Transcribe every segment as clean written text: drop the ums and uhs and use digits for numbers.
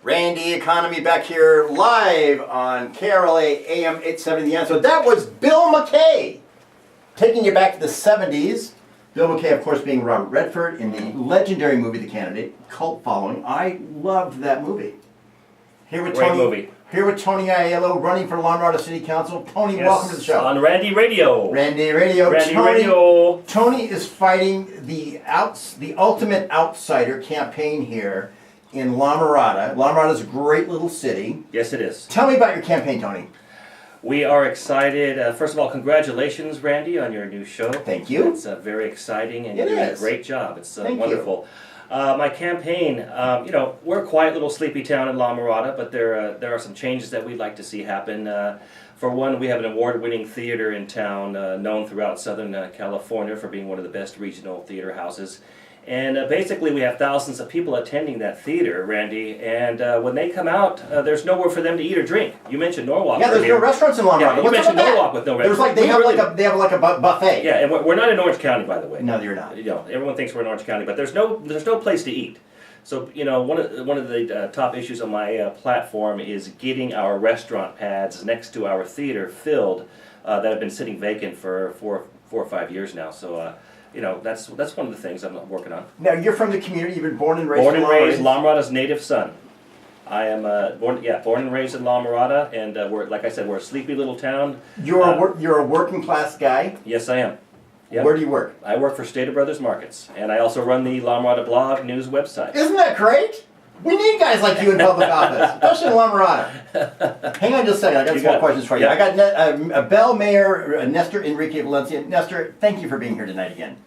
Randy Economy back here live on KRLA AM 870 The Answer. That was Bill McKay taking you back to the 70s. Bill McKay, of course, being Robert Redford in the legendary movie The Candidate, cult following. I loved that movie. Here with Great Tony, movie. Here with Tony Aiello, running for Lamarada City Council. Tony, Yes, welcome to the show. On Randy Radio. Randy Radio. Tony is fighting the ultimate outsider campaign here in Lamarada. Lamarada's a great little city. Yes, it is. Tell me about your campaign, Tony. We are excited. First of all, congratulations, Randy, on your new show. Thank you. It's very exciting, and It you're doing is. a great job. It's Thank wonderful. My campaign, we're a quiet little sleepy town in Lamarada, but there are some changes that we'd like to see happen. For one, we have an award-winning theater in town, known throughout Southern California for being one of the best regional theater houses. And basically, we have thousands of people attending that theater, Randy. And when they come out, there's nowhere for them to eat or drink. You mentioned Norwalk. Yeah, there's earlier. no restaurants in Lamarada. Yeah, you What's mentioned up with Norwalk that? with no There's restaurants. they have like a buffet. Yeah, and we're not in Orange County, by the way. No, you're not. You know, everyone thinks we're in Orange County, but there's no place to eat. So one of the top issues on my platform is getting our restaurant pads next to our theater filled that have been sitting vacant for 4 or 5 years now. So. That's one of the things I'm working on. Now, you're from the community. You've been born and raised Born in and raised Lamarada's native son. I am born and raised in Lamarada, and like I said, we're a sleepy little town. You're a working class guy. Yes, I am. Yep. Where do you work? I work for Stater Brothers Markets, and I also run the Lamarada blog news website. Isn't that great? We need guys like you in public office, especially in Lamarada. Hang on just a second. I got some more questions for you. Yeah. I got Bell Mayor Nestor Enrique Valencia. Nestor, thank you for being here tonight again.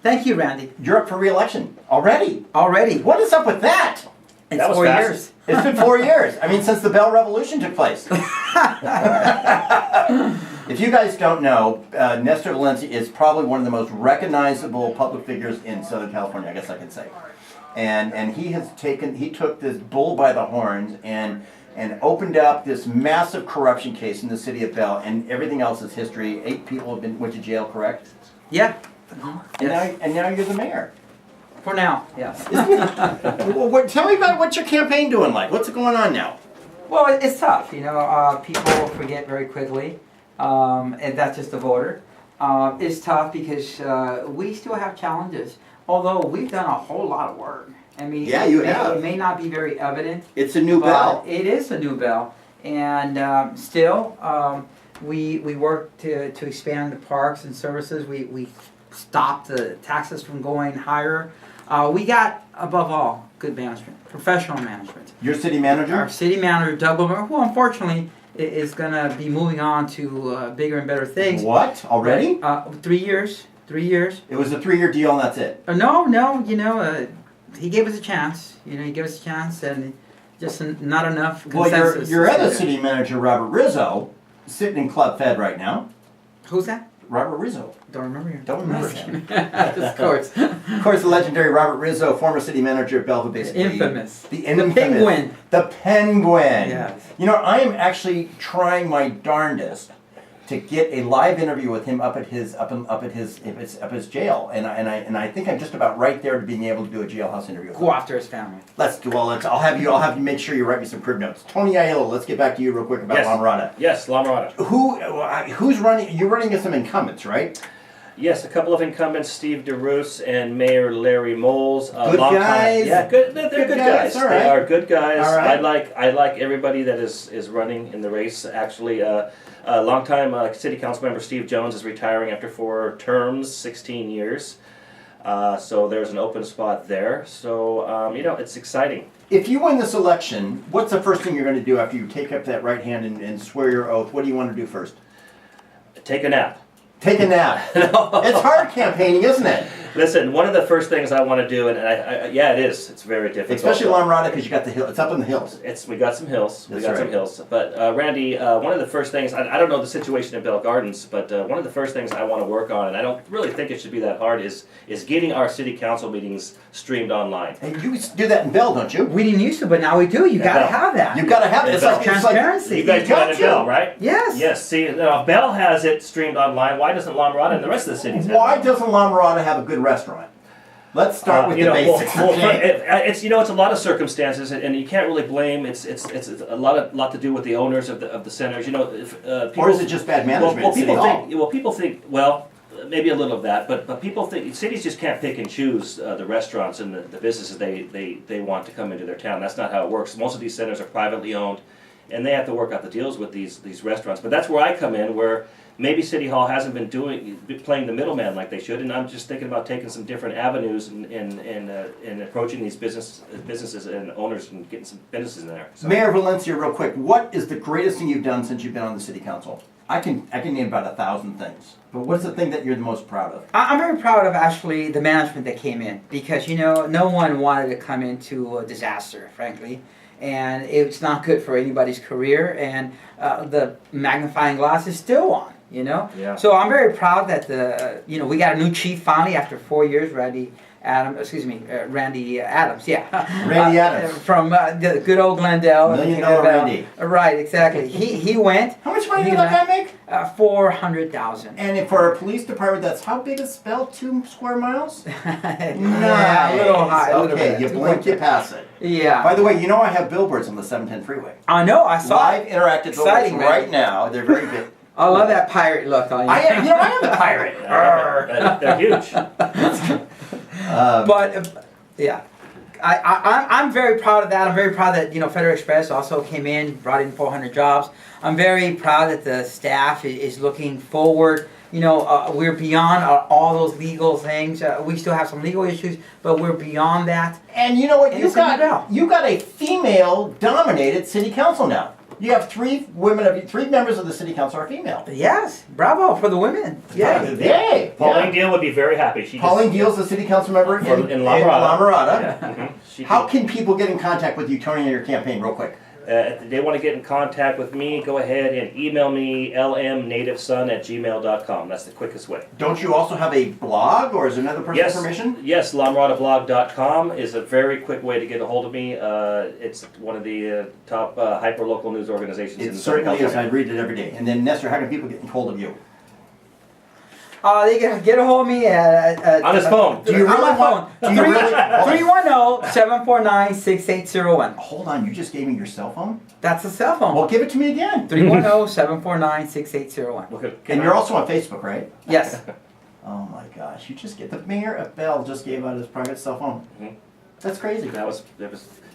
Thank you, Randy. You're up for re-election already. Already. What is up with that? It's That was 4 fast. years. It's been 4 years. I mean, since the Bell Revolution took place. If you guys don't know, Nestor Valencia is probably one of the most recognizable public figures in Southern California, I guess I can say. And he took this bull by the horns and opened up this massive corruption case in the city of Bell, and everything else is history. 8 people went to jail, correct? Yeah. And now you're the mayor. For now, yes. Well, tell me about what's your campaign doing like. What's going on now? Well, it's tough. People forget very quickly, and that's just the voter. It's tough because we still have challenges. Although we've done a whole lot of work. I mean, yeah, you have. It may not be very evident. It's a new Bell. It is a new Bell, and still, we work to expand the parks and services. We stopped the taxes from going higher. We got, above all, good management, professional management. Your city manager? Our city manager, Doug Boomer, who unfortunately is going to be moving on to bigger and better things. What? Already? 3 years. 3 years. It was a 3-year deal and that's it? No, he gave us a chance. He gave us a chance and just not enough consensus. Well, your other city manager, Robert Rizzo, sitting in Club Fed right now. Who's that? Robert Rizzo. Don't remember him. Don't remember him. Of course. Of course, the legendary Robert Rizzo, former city manager of Bell, who basically... Infamous. The infamous. Penguin. The Penguin. Yes. I am actually trying my darndest to get a live interview with him up at his jail, and I think I'm just about right there to being able to do a jailhouse interview with him. Go after his family. I'll have you make sure you write me some crib notes. Tony Aiello, let's get back to you real quick about Yes. Lamarada. Yes, Lamarada. Who's running? You're running against some incumbents, right? Yes, a couple of incumbents, Steve DeRoos and Mayor Larry Moles. Good guys. Yeah, good. They're good guys. All right. They are good guys. All right. I like everybody that is running in the race. Actually, a longtime city council member Steve Jones is retiring after 4 terms, 16 years. So there's an open spot there. So it's exciting. If you win this election, what's the first thing you're going to do after you take up that right hand and swear your oath? What do you want to do first? Take a nap. Take a nap. It's hard campaigning, isn't it? Listen, one of the first things I want to do, and it is. It's very difficult. Especially Lamarada, because you got the hill. It's up in the hills. We got some hills. That's We got right. some hills. But Randy, one of the first things I don't know the situation in Bell Gardens, but one of the first things I want to work on, and I don't really think it should be that hard, is getting our city council meetings streamed online. And you do that in Bell, don't you? We didn't used to, but now we do. You got to have that. You've got to have it. It's It's like like transparency. You guys do that got at to. Bell, right? Yes. Yes. See, now if Bell has it streamed online, why doesn't Lamarada and the rest of the cities have it? Why doesn't Lamarada have a good restaurant? Let's start with the basics. It's it's a lot of circumstances, and you can't really blame. It's a lot to do with the owners of the centers. People, Or is it just bad management at City Hall? People think maybe a little of that, but people think cities just can't pick and choose the restaurants and the businesses they want to come into their town. That's not how it works. Most of these centers are privately owned, and they have to work out the deals with these restaurants. But that's where I come in, where maybe City Hall hasn't been playing the middleman like they should, and I'm just thinking about taking some different avenues and approaching these businesses and owners and getting some businesses in there. So. Mayor Valencia, real quick, what is the greatest thing you've done since you've been on the city council? I can name about 1,000 things, but what's the thing that you're the most proud of? I'm very proud of actually the management that came in, because no one wanted to come into a disaster, frankly, and it's not good for anybody's career, and the magnifying glass is still on. Yeah. So I'm very proud that we got a new chief finally after 4 years, Randy Adams, yeah. Randy Adams. From the good old Glendale. $1 million Randy. Right, exactly. He went. How much money did that guy make? $400,000. And for a police department, that's how big is Spell? 2 square miles? Yeah, a little high. A little Okay, bit. you blink, you pass it. Yeah. By the way, I have billboards on the 710 freeway. I know. I saw Live it. interactive billboards Exciting, man. right now. They're very big. I love that pirate look on you. I am the pirate. They're huge. But yeah, I'm very proud of that. I'm very proud that Federal Express also came in, brought in 400 jobs. I'm very proud that the staff is looking forward. We're beyond all those legal things. We still have some legal issues, but we're beyond that. And you know what? And You it's in the bill. got a female-dominated city council now. You have 3 members of the city council are female. Yes, bravo for the women. Yay. Yay! Pauline Deal would be very happy. Pauline Deal's the city council member in La Mirada. Mhm. How can people get in contact with you, Tony, on your campaign, real quick? If they want to get in contact with me, go ahead and email me lmnativeson@gmail.com. That's the quickest way. Don't you also have a blog, or is there another person's information? Yes, LaMiradaBlog.com is a very quick way to get a hold of me. It's one of the top hyper-local news organizations in It Southern certainly is. I California. read it every day. And then, Nestor, how can people get in hold of you? They can get a hold of me at On his phone. Do you on really my phone. want? Do you really? 310-749-6801. Hold on, you just gave me your cell phone? That's a cell phone. Well, give it to me again. 310-749-6801. And you're also on Facebook, right? Yes. Oh my gosh, you just get the mayor of Bell just gave out his private cell phone. Mhm. That's crazy. That was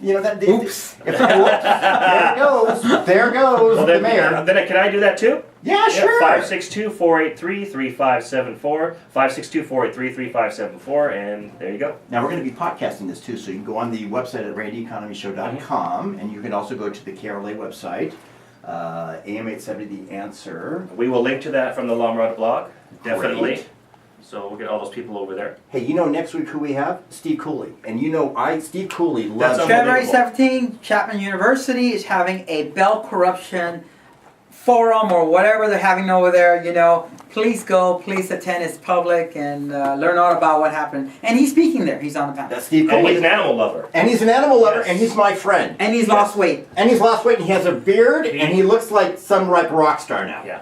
That. Oops. There it goes. There goes well, the mayor. Then can I do that too? Yeah, sure. 562-483-3574. 562-483-3574, and there you go. Now we're going to be podcasting this too, so you can go on the website at randyeconomyshow.com, and you can also go to the KRLA website, AM870 The Answer. We will link to that from the La Mirada blog, definitely. Great. So we'll get all those people over there. Hey, next week who we have? Steve Cooley. And Steve Cooley That's loves February unbelievable. 17th, Chapman University is having a Bell Corruption Forum or whatever they're having over there. Please go, please attend. It's public and learn all about what happened. And he's speaking there. He's on the panel. That's Steve And Cooley. he's an animal lover. And he's an animal lover, Yes. and he's my friend. And he's lost weight. And he's lost weight, and he has a beard, and he looks like some rock star now. Yeah.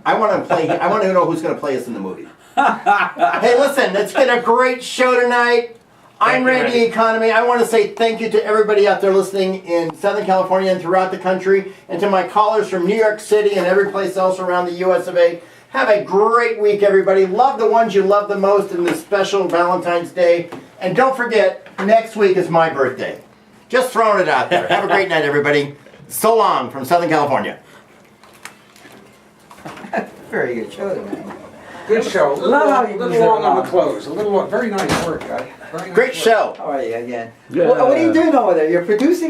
I want to know who's going to play us in the movie. Hey, listen, it's been a great show tonight. I'm Thank you, Randy Economy. I want to say thank you to everybody out there listening in Southern California and throughout the country, and to my callers from New York City and every place else around the US of A. Have a great week, everybody. Love the ones you love the most in this special Valentine's Day. And don't forget, next week is my birthday. Just throwing it out there. Have a great night, everybody. So long from Southern California. Very good show tonight. Good show. Love how you A little use it long on long. the close. Very nice work, guy. Very nice Great work. show. How are you again? What are you doing over there? You're producing?